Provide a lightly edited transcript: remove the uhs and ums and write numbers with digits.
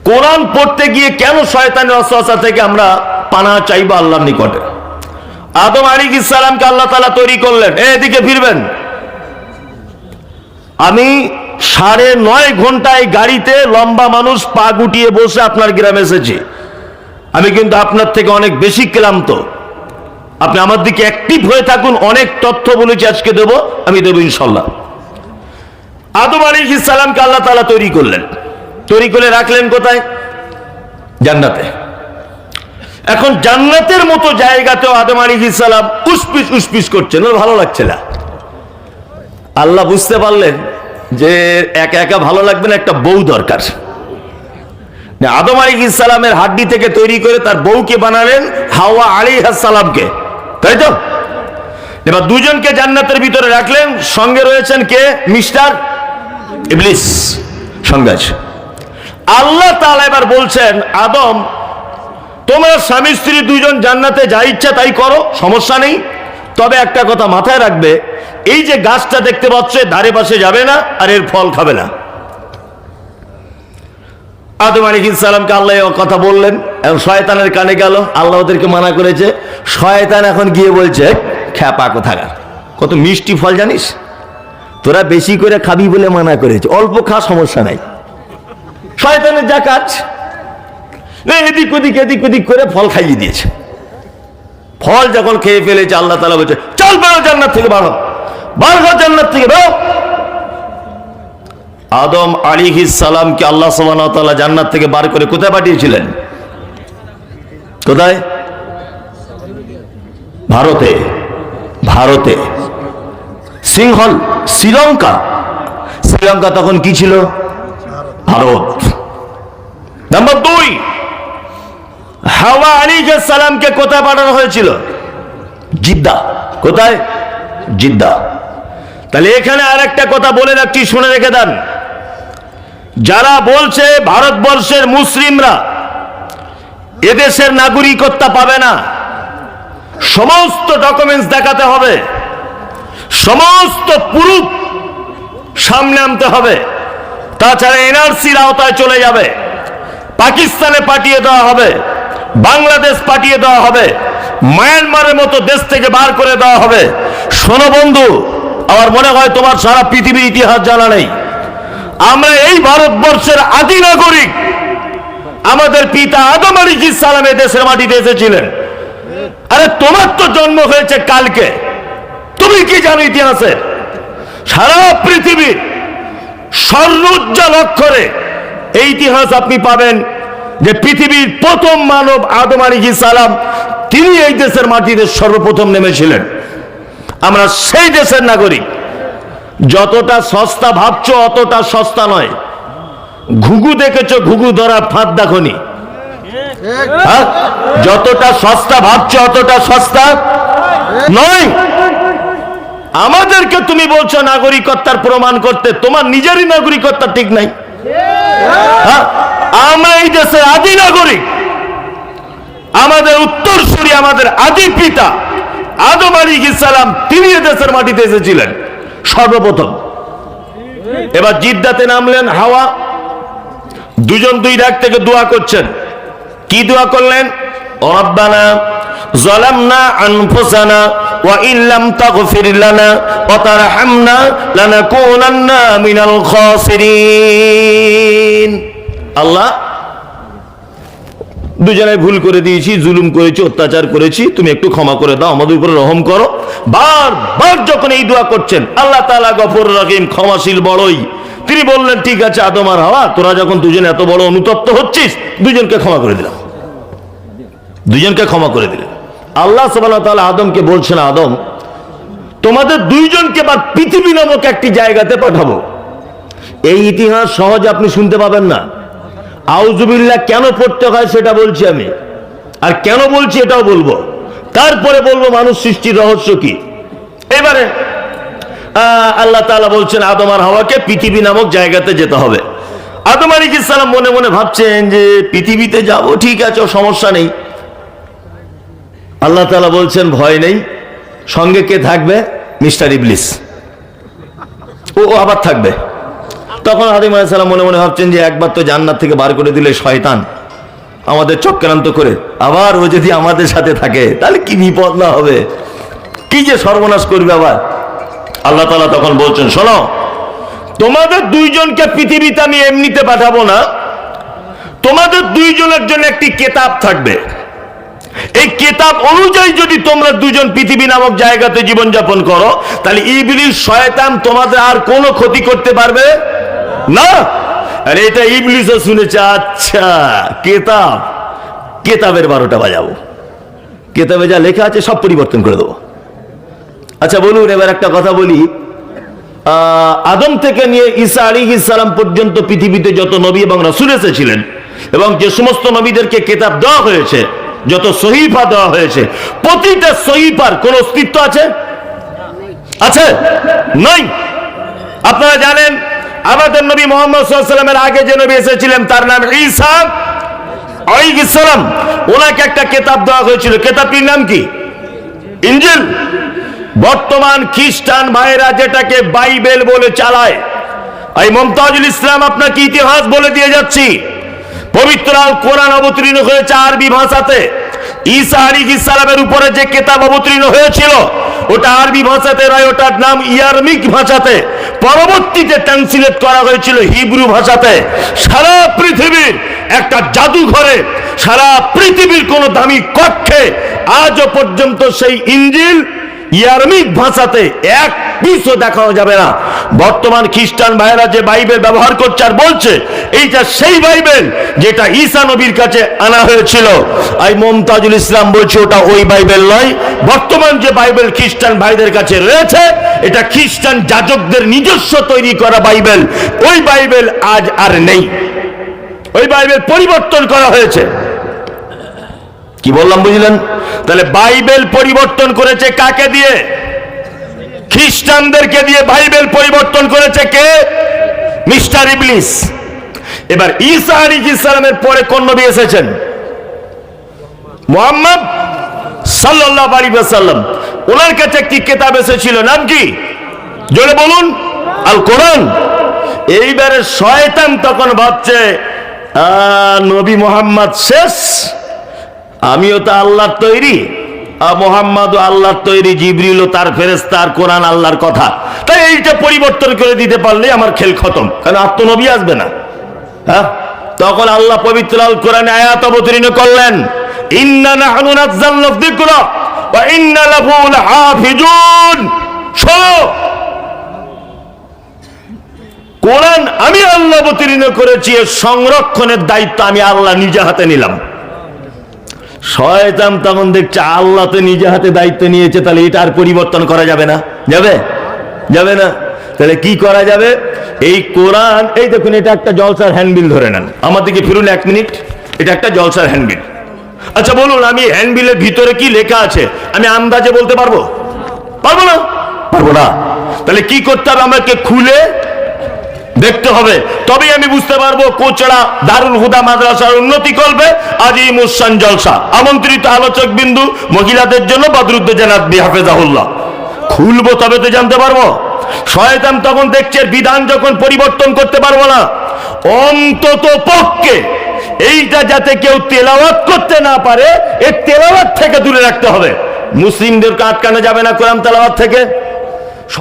কোরআন পড়তে গিয়ে কেন শয়তানের ওয়াসওয়াসা থেকে আমরা পানাহ চাইবো আল্লাহর নিকটে? আদম আলাইহিস সালামকে আল্লাহ তাআলা তৈরি করলেন, এদিকে ফিরবেন। আমি 9.5 ঘন্টায় গাড়িতে লম্বা মানুষ পা গুটিয়ে বসে আপনার গ্রামে এসেছি। আমি কিন্তু আপনার থেকে অনেক বেশি ক্লান্ত। আপনি আমার দিকে অ্যাক্টিভ হয়ে থাকুন। অনেক তথ্য বলেছি, আজকে দেব, আমি দেব ইনশাল্লাহ। আদম আলাইহিস সালামকে আল্লাহ তাআলা তৈরি করলেন, তৈরি করে রাখলেন কোথায়? জান্নাতে। এখন জান্নাতের মতো জায়গাতেও আদম আলাইহিস সালাম উসপিস উসপিস করছেন, ওর ভালো লাগছে না। আল্লাহ বুঝতে পারলেন যে একা একা ভালো লাগবে না, একটা বউ দরকার। আদম আলাইহিস সালামের হাড্ডি থেকে তৈরি করে তার বউকে বানালেন হাওয়া আলাইহিস সালামকে, তাই তো? এবার দুজনকে জান্নাতের ভিতরে রাখলেন, সঙ্গে রয়েছেন কে? মিস্টার ইবলিস সঙ্গে আছে। আল্লাহ তাআলা এবার বলছেন, আদম তোমরা স্বামী স্ত্রী দুইজন জান্নাতে যা ইচ্ছা তাই করো, সমস্যা নেই, তবে একটা কথা মাথায় রাখবে, এই যে গাছটা দেখতে পাচ্ছ ধারে পাশে যাবে না আর এর ফল খাবে না। আদম আলাইহিস সালামকে আল্লাহ কথা বললেন, এখন শয়তানের কানে গেল, আল্লাহ ওদেরকে মানা করেছে। শয়তান এখন গিয়ে বলছে, খ্যাপা কোথাকার, কত মিষ্টি ফল জানিস, তোরা বেশি করে খাবি বলে মানা করেছে, অল্প খা, সমস্যা নাই। শয়তানের যা কাজ, এদিক ওদিক এদিক ওদিক করে ফল খাইয়ে দিয়েছে। ফল যখন খেয়ে ফেলেছে, আল্লাহ তাআলা বলছে, চল বেরো জান্নাত থেকে, বাড়ো বাড়ো জান্নাত থেকে বেরো। আদম আলাইহিস সালামকে আল্লাহ সুবহানাহু ওয়া তাআলা জান্নাত থেকে বার করে কোথায় পাঠিয়েছিলেন? কোথায়? ভারতে। ভারতে সিংহল, শ্রীলঙ্কা। শ্রীলঙ্কা তখন কি ছিল? ভারত। নাম্বার 2, হাওয়া আলাইহিস সালামকে কোথায় পাঠানো হয়েছিল? জিদ্দা। কোথায়? জিদ্দা। তাহলে এখানে আরেকটা কথা বলে রাখছি, শুনে রেখে দেন। যারা বলছে ভারতবর্ষের মুসলিমরা এদেশের নাগরিকত্ব পাবে না, সমস্ত ডকুমেন্টস দেখাতে হবে, সমস্ত প্রুফ সামনে আনতে হবে, তাছাড়া এনআরসির আওতায় চলে যাবে, পাকিস্তানে পাঠিয়ে দেওয়া হবে, বাংলাদেশ পাঠিয়ে দেওয়া হবে, মায়ানমারের মতো দেশ থেকে বার করে দেওয়া হবে। শোনো বন্ধু, আমার মনে হয় তোমার সারা পৃথিবীর ইতিহাস জানা নেই। আমরা এই ভারতবর্ষের আদি নাগরিক। আমাদের পিতা আদম আলাইহিস সালাম এই দেশের মাটিতে এসেছিলেন। আরে তোমার তো জন্ম হয়েছে কালকে, তুমি কি জানো ইতিহাসে? সারা পৃথিবীর স্বর্ণোজ্জ্বল অক্ষরে এই ইতিহাস আপনি পাবেন যে পৃথিবীর প্রথম মানব আদম আলাইহিস সালাম, তিনি এই দেশের মাটিতে সর্বপ্রথম নেমেছিলেন। আমরা সেই দেশের নাগরিক। যতটা সস্তা ভাবছো অতটা সস্তা নয়। ঘুঘু দেখেছো, ঘুঘু ধরার ফাঁদ দেখোনি। যতটা সস্তা ভাবছো অতটা সস্তা নয়। আমাদেরকে তুমি বলছো নাগরিকত্বের প্রমাণ করতে, তোমার নিজেরই নাগরিকত্ব ঠিক নাই। আমরা এই দেশের আদি নাগরিক। আমাদের উত্তরসূরি, আমাদের আদি পিতা আদম আলাইহিস সালাম, তিনি এই দেশের মাটিতে এসেছিলেন সর্বপ্রথম। এবার জিদ্দাতে নামলেন হাওয়া, দুজন দুই ডাক থেকে দোয়া করছেন। কি দোয়া করলেন? রব্বানা যালামনা আনফুসানা ওয়া ইল্লাম তাগফির লানা ওয়া তারহামনা লানাকুনান্না মিনাল খাসিরিন। আল্লাহ, দুজনে ভুল করে দিয়েছি, জুলুম করেছি, অত্যাচার করেছি, তুমি একটু ক্ষমা করে দাও, আমাদের উপরে রহম করো। বারবার যখন এই দোয়া করছেন, আল্লাহ তাআলা গফুর রহিম, ক্ষমাশীল বড়ই। তিনি বললেন, ঠিক আছে আদম আর হাওয়া, তোরা যখন দুজন এত বড় অনুতপ্ত হচ্ছিস, দুজনকে ক্ষমা করে দিলাম। দুজনকে ক্ষমা করে দিলেন। আল্লাহ সুবহানাহু ওয়া তাআলা আদমকে বলছেন, আদম তোমাদের দুইজনকে বা পৃথিবী নামক একটি জায়গাতে পাঠাবো। এই ইতিহাস সহজে আপনি শুনতে পাবেন না। আউযুবিল্লাহ কেন পড়তে হয় সেটা বলছি আমি, আর কেন বলছি এটাও বলবো, তারপরে বলবো মানুষ সৃষ্টির রহস্য কি। এবারে আল্লাহ তাআলা বলছেন আদম আর হাওয়াকে পৃথিবী নামক জায়গাতে যেতে হবে। আদম আলাইহিস সালাম মনে মনে ভাবছেন যে পৃথিবীতে যাব, ঠিক আছে, সমস্যা নেই। আল্লাহ তাআলা বলছেন, ভয় নেই, সঙ্গে কে থাকবে? মিস্টার ইবলিস। ও আবার থাকবে। তখন আদম আলাইহিস সালাম মনে মনে ভাবছেন যে একবার তো জান্নাত থেকে বার করে দিলে শয়তান আমাদের চক্রান্ত করে, আবার ও যদি আমাদের সাথে থাকে তাহলে কি বিপদ না হবে, কি যে সর্বনাশ করবে আবার। আল্লাহ তাআলা তখন বলছেন, শোনো, তোমাদের দুইজনকে পৃথিবীতে আমি এমনিতে পাঠাবো না, তোমাদের দুইজনের জন্য একটি কিতাব থাকবে। এই কিতাব অনুযায়ী যদি তোমরা দুজন পৃথিবী নামক জায়গাতে জীবনযাপন করো, তাহলে ইবলিস শয়তান তোমাদের আর কোনো ক্ষতি করতে পারবে না। আর এটা ইবলিসও শুনেছে, আচ্ছা কিতাবের 12টা বাজাবো, কিতাবে যা লেখা আছে সব পরিবর্তন করে দেবো। আচ্ছা বলুন, এবার একটা কথা বলি, আদম থেকে নিয়ে ঈসা আলাইহিস সালাম পর্যন্ত পৃথিবীতে যত নবী এবং রাসূল এসেছিলেন এবং যে সমস্ত নবীদেরকে কিতাব দেওয়া হয়েছে, যত সহিফা দেওয়া হয়েছে, প্রতিটা সহিফার কোন অস্তিত্ব আছে? আছে? নাই। আপনারা জানেন আমাদের নবী মুহাম্মদ সাল্লাল্লাহু আলাইহি ওয়াসাল্লামের আগে যে নবী এসেছিলেন তার নাম ঈসা আলাইহিস সালাম। ওনাকে একটা কিতাব দেওয়া হয়েছিল, কিতাবটির নাম কি? ইনজিল। বর্তমান খ্রিস্টান ভাইরা যেটাকে বাইবেল বলে চালায়, এই মুমতাজুল ইসলাম আপনাকে ইতিহাস বলে দিয়ে যাচ্ছি, পবিত্র আল কোরআন অবতীর্ণ হয়েছে আরবি ভাষাতে। ঈসা আলাইহিস সালামের উপরে যে কিতাব অবতীর্ণ হয়েছিল ওটা আরবি ভাষাতে নয়, ওটার নাম ইয়ারমিক ভাষাতে। পরবর্তীতে ট্রান্সলেট করা হয়েছিল হিব্রু ভাষাতে। সারা পৃথিবীর একটা জাদুঘরে, সারা পৃথিবীর কোন দামি কক্ষে আজও পর্যন্ত সেই ইনজিল ইয়ারমিক ভাষাতে এক পিসও দেখানো যাবে না। বর্তমান খ্রিস্টান ভাইরা যে বাইবেল ব্যবহার করছে আর বলছে এইটা সেই বাইবেল যেটা ঈসা নবীর কাছে আনা হয়েছিল, এই মুমতাজুল ইসলাম বলছে ওটা ওই বাইবেল নয়। বর্তমান যে বাইবেল খ্রিস্টান ভাইদের কাছে রয়েছে এটা খ্রিস্টান যাজকদের নিজস্ব তৈরি করা বাইবেল। ওই বাইবেল আজ আর নেই, ওই বাইবেল পরিবর্তন করা হয়েছে। কি বললাম বুঝলেন? তাহলে বাইবেল পরিবর্তন করেছে কাকে দিয়ে? খ্রিস্টানদেরকে দিয়ে বাইবেল পরিবর্তন করেছে কে? মিস্টার ইবলিস। এবার ঈসা আলাইহিস সালামের পরে কোন নবী এসেছেন? মুহাম্মদ সাল্লাল্লাহু আলাইহি ওয়াসাল্লাম। ওনার কাছে একটি কিতাব এসেছিল, নাম কি? জোরে বলুন। আল কোরআন। এইবারে শয়তান তখন ভাবছে নবী মুহাম্মদ শেষ, আমিও তো আল্লাহর তৈরি, মুহাম্মদ আল্লাহর তৈরি, জিবরিল তার ফেরেশতা, আর কোরআন আল্লাহর কথা, তাই এইটা পরিবর্তন করে দিতে পারলে আমার খেল খতম, কারণ আর তো নবী আসবে না। হ্যাঁ, তখন আল্লাহ পবিত্র আল কোরআনে আয়াত অবতীর্ণ করলেন, ইন্না নাহনু নাযালনা যিকরা ওয়া ইন্না লাহু লাহাফিজুন। শোনো, কোরআন আমি আল্লাহ অবতীর্ণ করেছি, এর সংরক্ষণের দায়িত্ব আমি আল্লাহ নিজে হাতে নিলাম। শয়তান তখন দেখছে আল্লাহ তো নিজে হাতে দায়িত্ব নিয়েছে, তাহলে এটা আর পরিবর্তন করা যাবে না। যাবে? যাবে না। তাহলে কি করা যাবে? এই কোরআন, এই দেখুন, এটা একটা জলসার হ্যান্ডবিল, ধরে নেন, আমার দিকে ফিরুন 1 মিনিট। এটা একটা জলসার হ্যান্ডবিল। আচ্ছা বলুন, আমি হ্যান্ডবিলের ভিতরে কি লেখা আছে আমি আন্দাজে বলতে পারবো? পারবো না? পারবো না। তাহলে কি করতে হবে? আমাকে খুলে দেখতে হবে, তবেই আমি বুঝতে পারবো কোচড়া দারুল হুদা মাদ্রাসার উন্নতি করবে আজিমুসান জলসা। আমন্ত্রিত আলোচক বিন্দু মহিলাদের জন্য বদরুদ্দোজানাত বিহাফেজাহুল্লাহ। খুলবো তবে তো জানতে পারবো। শয়তান তখন দেখছে বিধান যখন পরিবর্তন করতে পারবো না, অন্তত পক্ষে এইটা যাতে কেউ তেলাওয়াত করতে না পারে, এর তেলাওয়াত থেকে দূরে রাখতে হবে। মুসলিমদেরকে আটকানো যাবে না কোরআন তেলাওয়াত থেকে।